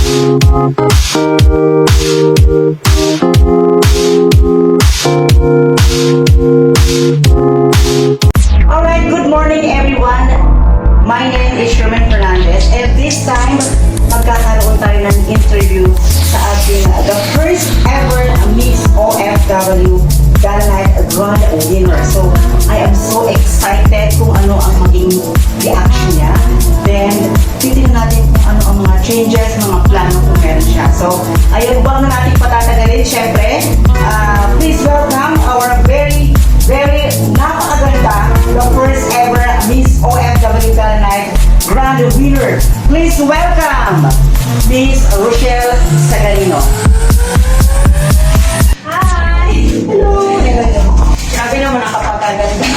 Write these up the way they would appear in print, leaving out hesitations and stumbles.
Alright, good morning everyone. My name is Sherman Fernandez. At this time, magkakaroon tayo ng interview sa ating the first ever Miss OFW Gala Night Grand Winner. So, I am so excited kung ano ang maging reaction niya. Then, titignan natin kung ano ang mga changes, mga plano kung meron siya. So, ayun, wag na natin patatagalin. Siyempre, please welcome our very napakaganda, the first ever Miss OFW Gala Night Grand Winner. Please welcome Miss Rochelle Sagarino. Hi! Hello! Grabe naman nakapagaganda.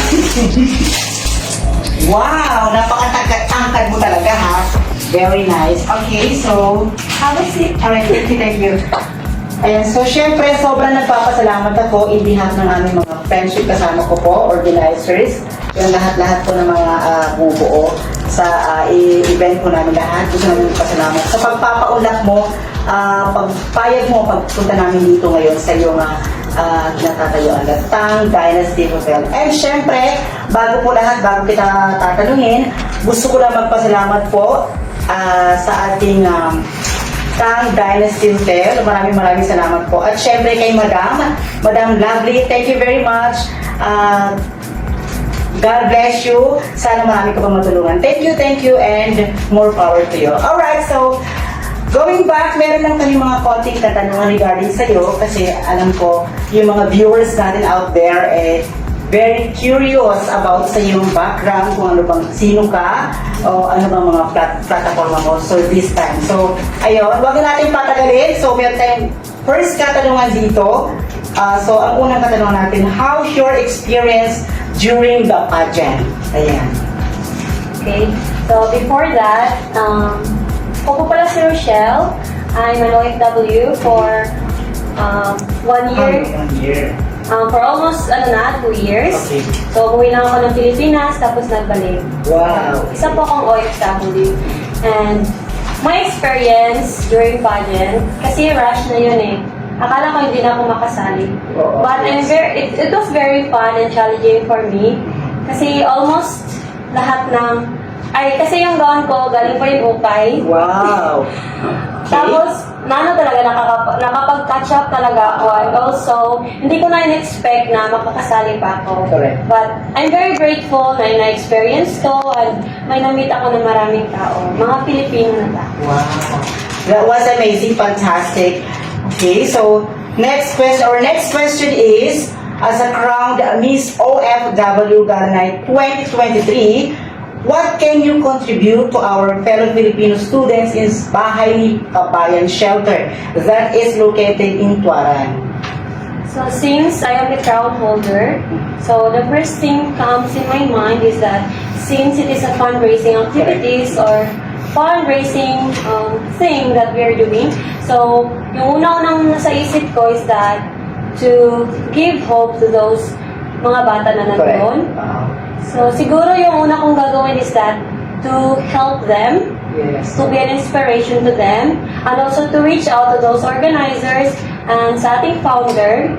Wow! Napakatangkad mo talaga ha. Very nice. Okay, so Have a seat. alright, thank you. Ayan, so syempre, sobrang nagpapasalamat ako in behalf ng aming mga friendship kasama ko po, organizers, yung lahat-lahat po ng mga bumubuo sa event po namin lahat. Gusto namin magpasalamat. Sa pagpapaulak mo, pagpayag mo, pagpunta namin dito ngayon sa iyong kinatatayo ang Tang Dynasty Hotel. And syempre, bago kita tatanungin, gusto ko lang magpasalamat po sa ating Tang Dynasty Hotel. Maraming salamat po. At syempre kay Madam Lovely, thank you very much. God bless you. Sana marami ka pang matulungan. Thank you, and more power to you. Alright, so going back, meron lang kami mga konting katanungan regarding sa'yo kasi alam ko yung mga viewers natin out there very curious about sa iyong background, kung ano bang, sino ka, o ano bang mga plataforma mo. So this time. So, ayun, wag na natin patagalin. So, meron tayong first katanungan dito. So, ang unang katanungan natin, how's your experience during the pageant? Ayan. Okay, so before that, ako po pala si Rochelle. I'm an OFW for 1 year. 1 year. For almost 2 years. Okay. So, umuwi lang ako ng Pilipinas, tapos nagbalik. Wow. Isa po akong OFW. And my experience during pageant, kasi rush na yun eh. Akala ko hindi na ako makasali. Oo. But it was very fun and challenging for me. Kasi almost lahat kasi yung gown ko, galing pa yung ukay. Wow. Tapos, talaga, nakapag-catch up talaga ako. And also, hindi ko na in-expect na makakasali pa ako. Correct. But, I'm very grateful na na-experience ko and may na-meet ako ng maraming tao. Mga Pilipino na tao. Wow. That was amazing, fantastic. Okay, so next question is, as a crowned Miss OFW Gala Night 2023, what can you contribute to our fellow Filipino students in Bahay ni Kabayan Shelter that is located in Tuaran? So, since I am the crown holder, so the first thing comes in my mind is that since it is a fundraising activities or fundraising thing that we are doing, so yung unang nasa isip ko is that to give hope to those mga bata na nandoon. So, siguro yung una kong gagawin is that to help them, Yes. to be an inspiration to them, and also to reach out to those organizers and sa ating founder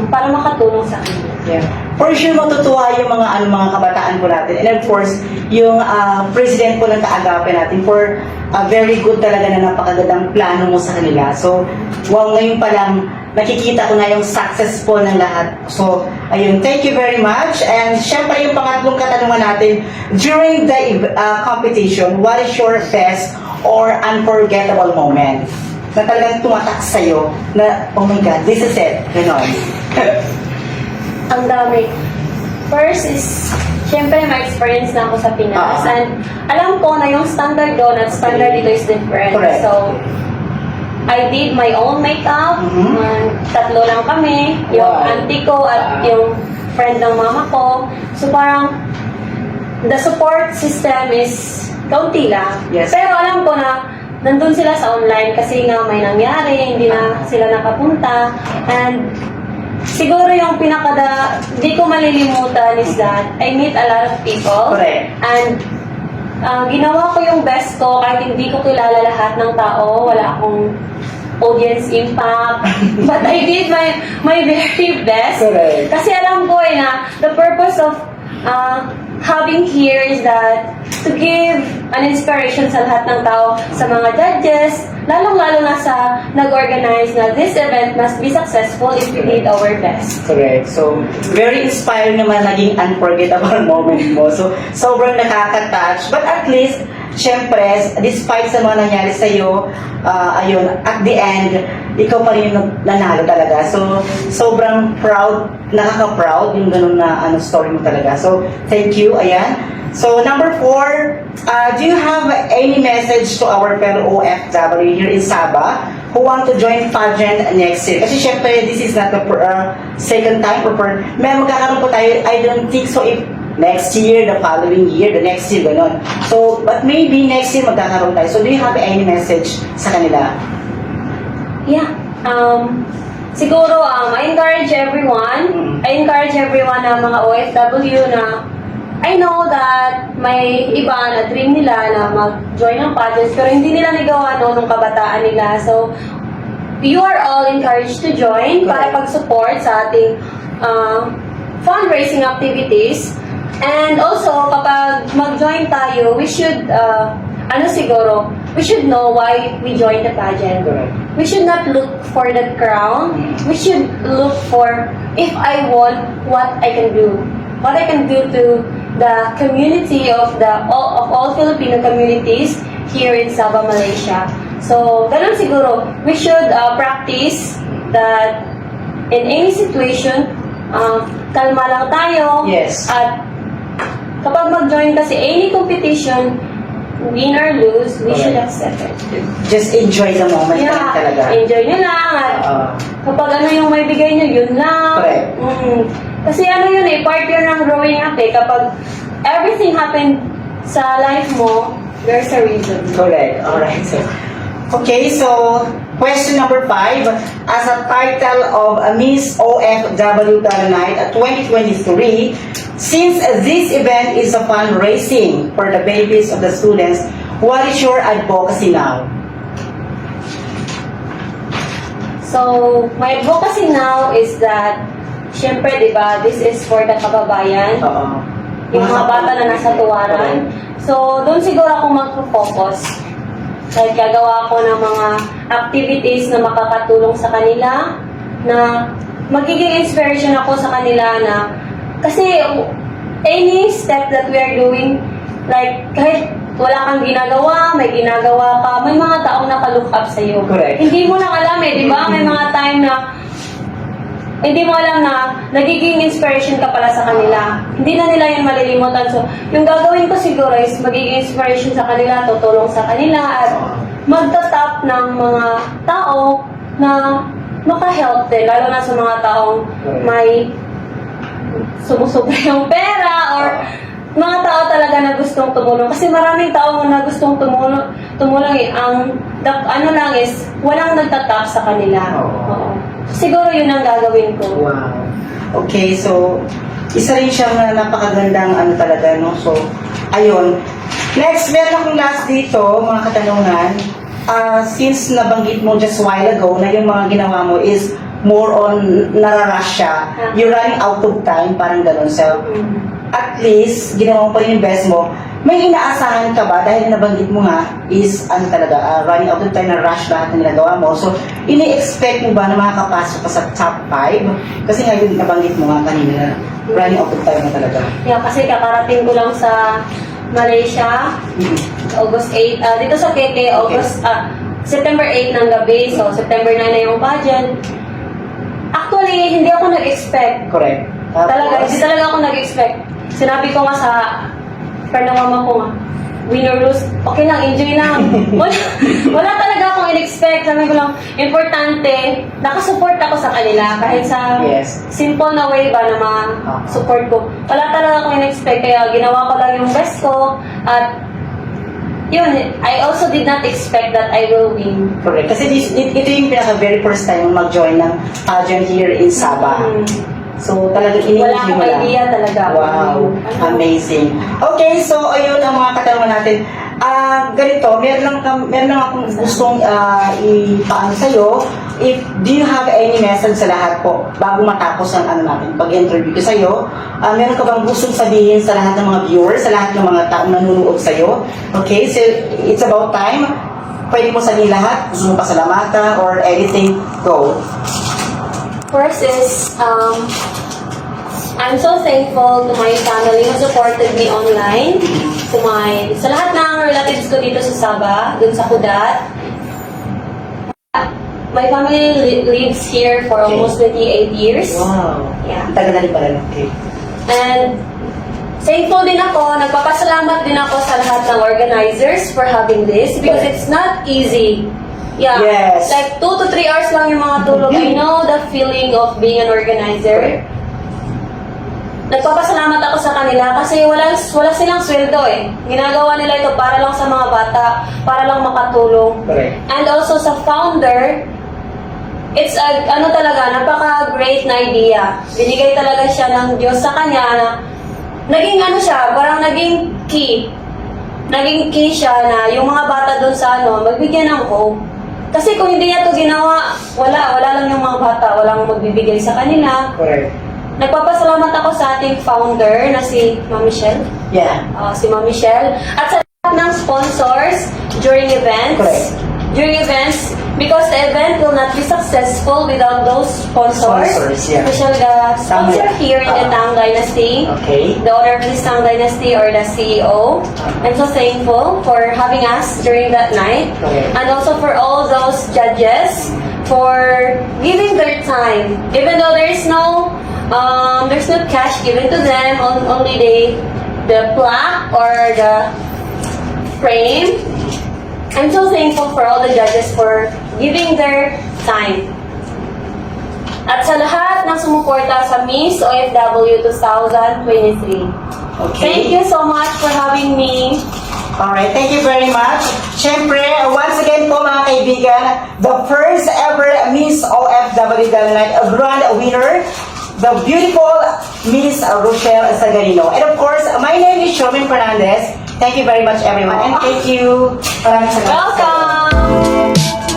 para makatulong sa kanila. Yeah. For sure, matutuwa yung mga kabataan po natin. And of course, yung president po ng kaagapan natin for a very good talaga na napakagandang plano mo sa kanila. So, wow, ngayon pa lang, nakikita ko na yung successful ng lahat. So, ayun, thank you very much. And syempre yung pangatlong katanungan natin, during the competition, what is your best or unforgettable moment na talagang tumatak sa'yo na, oh my God, this is it. Ganon. Ang dami. First is, syempre may experience na ako sa Pinas. And alam ko na yung standard doon at standard dito is different. Correct. So, I did my own makeup. Tatlo lang kami. Yung Wow. auntie ko at yung friend ng mama ko. So, parang the support system is kaunti lang. Yes. Pero alam ko na nandun sila sa online kasi nga may nangyari, hindi na sila nakapunta. And siguro yung di ko malilimutan is that I meet a lot of people. Correct. And ginawa ko yung best ko kahit hindi ko kilala lahat ng tao. Wala akong audience impact. But I did my very best. Correct. Kasi alam ko na the purpose of having here is that to give an inspiration sa lahat ng tao, sa mga judges, lalong-lalo na sa nag-organize na this event must be successful if we did our best. Correct. So, very inspiring naman naging unforgettable moment mo. So, sobrang nakaka-touch. But at least, syempre, despite sa mga nangyari sa'yo, ayun, at the end, ikaw pa rin yung nanalo talaga. So, sobrang proud, nakaka-proud yung ganun na story mo talaga. So, thank you. Ayan. So, number 4, do you have any message to our fellow OFW here in Sabah who want to join pageant next year? Kasi syempre, this is not the second time. May magkakaroon po tayo, I don't think so if next year, the following year, the next year, gano'n. So, but maybe next year magkakaroon tayo. So, do you have any message sa kanila? Yeah. Siguro, I encourage everyone na mga OFW na I know that may iba na dream nila na mag-join ng pageants pero hindi nila nagawa nung kabataan nila. So, you are all encouraged to join para pag-support sa ating fundraising activities. And also, kapag mag-join tayo, we should, we should know why we joined the pageant. Correct. We should not look for the crown. We should look for if I want, what I can do. What I can do to the community of all Filipino communities here in Sabah, Malaysia. So, ganun siguro. We should practice that in any situation, kalma lang tayo. Yes. At kapag mag-join kasi any competition, win or lose, we should accept it. Just enjoy the moment lang talaga. Enjoy nyo lang. At kapag yung may bigay nyo, yun lang. Correct. Kasi yun part yun ng growing up Kapag everything happened sa life mo, there's a reason. Correct. Alright. Okay, so question number 5. As a title of Miss OFW Night 2023, since this event is a fundraising for the benefits of the students, what is your advocacy now? So, my advocacy now is that, syempre, di ba, this is for the kababayan. Yung mga bata na nasa tuwaran. So, doon siguro ako magpo-focus. Like, gagawa ako ng mga activities na makakatulong sa kanila, na magiging inspiration ako sa kanila na, kasi any step that we are doing, like, kahit wala kang ginagawa, may ginagawa ka, may mga taong naka-look up sa'yo. Correct. Hindi mo lang alam di ba? May mga time na hindi mo alam na nagiging inspiration ka pala sa kanila. Hindi na nila yan malilimutan. So, yung gagawin ko siguro is magiging inspiration sa kanila, tutulong sa kanila, at magtatap ng mga tao na maka-help din, lalo na sa mga taong may sumusobra yung pera or mga tao talaga na gustong tumulong. Kasi maraming tao na gustong tumulong ang lang is walang nagtatap sa kanila. Oo. Siguro yun ang gagawin ko. Wow. Okay, so isa rin siyang napakagandang talaga, no? So, ayun. Next, meron akong last dito, mga katanungan. Since nabanggit mo just a while ago na yung mga ginawa mo is more on nararush siya. You're running out of time, parang gano'n. So, at least, ginawa mo pa rin yung best mo. May inaasahan ka ba? Dahil nabanggit mo nga is, running out of time, na rush lahat na ginagawa mo. So, ini-expect mo ba na makakapasok ka sa top 5? Kasi nga yung nabanggit mo nga kanina, running out of time na talaga. Yeah, kasi kakarating ko lang sa Malaysia, August 8, dito sa KK, September 8 ng gabi, so September 9 na yung pageant. Actually, hindi ako nag-expect. Correct. Hindi talaga ako nag-expect. Sinabi ko nga sa friend ng mama ko nga, win or lose, okay lang, enjoy lang. Wala talaga akong in-expect. Sabi ko lang, importante, nakasupport ako sa kanila kahit sa simple na way ba na ma-support ko. Wala talaga akong in-expect, kaya ginawa ko lang yung best ko. At yun, I also did not expect that I will win. Correct. Kasi ito yung pinaka very first time mag-join ng pageant here in Sabah. So, talagang ini-enjoy Wala akong mo lang. idea talaga. Wow, Ano? amazing. Okay, so ayun ang mga katanungan natin. Ganito, meron lang akong gustong ipaano sa'yo. Do you have any message sa lahat po bago matapos ang ano natin, pag-interview ko sa'yo? Meron ka bang gustong sabihin sa lahat ng mga viewers, sa lahat ng mga taong nanonood sa'yo? Okay, so it's about time. Pwede mo sabihin lahat, gusto mo pasalamatan or anything, go. First is, I'm so thankful to my family who supported me online, sa lahat ng relatives ko dito sa Sabah, dun sa Kudat. My family lives here for almost 28 years. Wow. Yeah. Ang tagal na rin pala. Okay. And thankful din ako, nagpapasalamat din ako sa lahat ng organizers for having this because it's not easy. Yeah. Yes. Like 2 to 3 hours lang yung mga tulog. I know the feeling of being an organizer. Nagpapasalamat ako sa kanila kasi wala silang sweldo eh. Ginagawa nila ito para lang sa mga bata, para lang makatulong. Correct. And also sa founder, it's a, napaka-great na idea. Binigay talaga siya ng Diyos sa kanya na naging parang naging key. Naging key siya na yung mga bata doon sa magbigyan ng hope. Kasi kung hindi niya to ginawa, wala lang yung mga bata, walang magbibigay sa kanila. Correct. Nagpapasalamat ako sa ating founder na si Ma'am Michelle. Yeah. Si Ma'am Michelle. At sa lahat ng sponsors during events. Correct. During events, because the event will not be successful without those sponsors. Sponsors, yeah. Especially the sponsor here in the Tang Dynasty. Okay. The owner of this Tang Dynasty or the CEO. I'm so thankful for having us during that night. Okay. And also for all those judges for giving their time. Even though there's no cash given to them, only the plaque or the frame. I'm so thankful for all the judges for giving their time. At sa lahat ng sumuporta sa Miss OFW 2023. Okay. Thank you so much for having me. Alright, thank you very much. Siyempre, once again po mga kaibigan, the first ever Miss OFW Gala Night, a grand winner, the beautiful Miss Rochelle Sagarino. And of course, my name is Sherman Fernandez. Thank you very much everyone and thank you. Maraming salamat. Welcome!